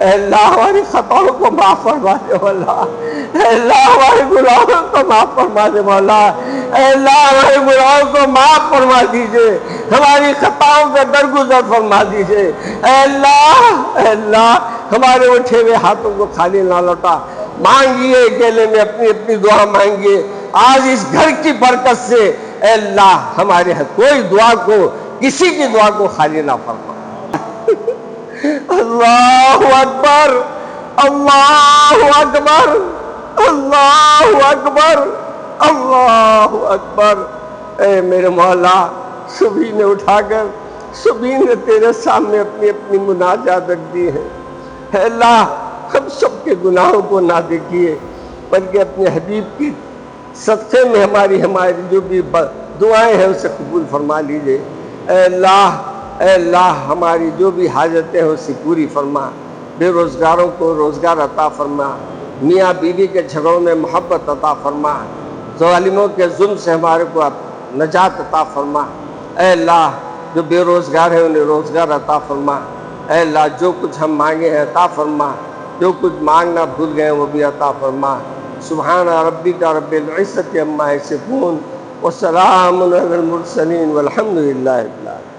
اے اللہ ہماری خطاؤں کو معاف فرما دے مولا، اے اللہ ہمارے گناہوں کو معاف فرما دے مولا، اے اللہ ہمارے گناہوں کو معاف فرما دیجئے، ہماری خطاؤں کا درگزر فرما دیجئے، اے اللہ ہمارے اٹھے ہوئے ہاتھوں کو خالی نہ لوٹا، مانگیے گلے میں اپنی اپنی دعا مانگیے آج اس گھر کی برکت سے، اے اللہ ہمارے کوئی دعا کو کسی کی دعا کو خالی نہ فرما۔ اللہ اکبر، اللہ اکبر، اللہ اکبر، اللہ اکبر۔ اے میرے مولا، سبھی نے اٹھا کر سبھی نے تیرے سامنے اپنی اپنی مناجات رکھ دی ہے، اے اللہ ہم سب کے گناہوں کو نہ دیکھیے بلکہ اپنے حبیب کی صدقے میں ہماری جو بھی دعائیں ہیں اسے قبول فرما لیجئے، اے اللہ ہماری جو بھی حاجتیں ہیں اسے پوری فرما، بے روزگاروں کو روزگار عطا فرما، میاں بیوی کے جھگڑوں میں محبت عطا فرما، ظالموں کے ظلم سے ہمارے کو نجات عطا فرما، اے اللہ جو بے روزگار ہیں انہیں روزگار عطا فرما، اے اللہ جو کچھ ہم مانگے ہیں عطا فرما، جو کچھ مانگنا بھول گئے ہیں وہ بھی عطا فرما۔ سبحان ربک رب العزت عما یصفون وسلام علی المرسلین والحمد للہ رب العالمین۔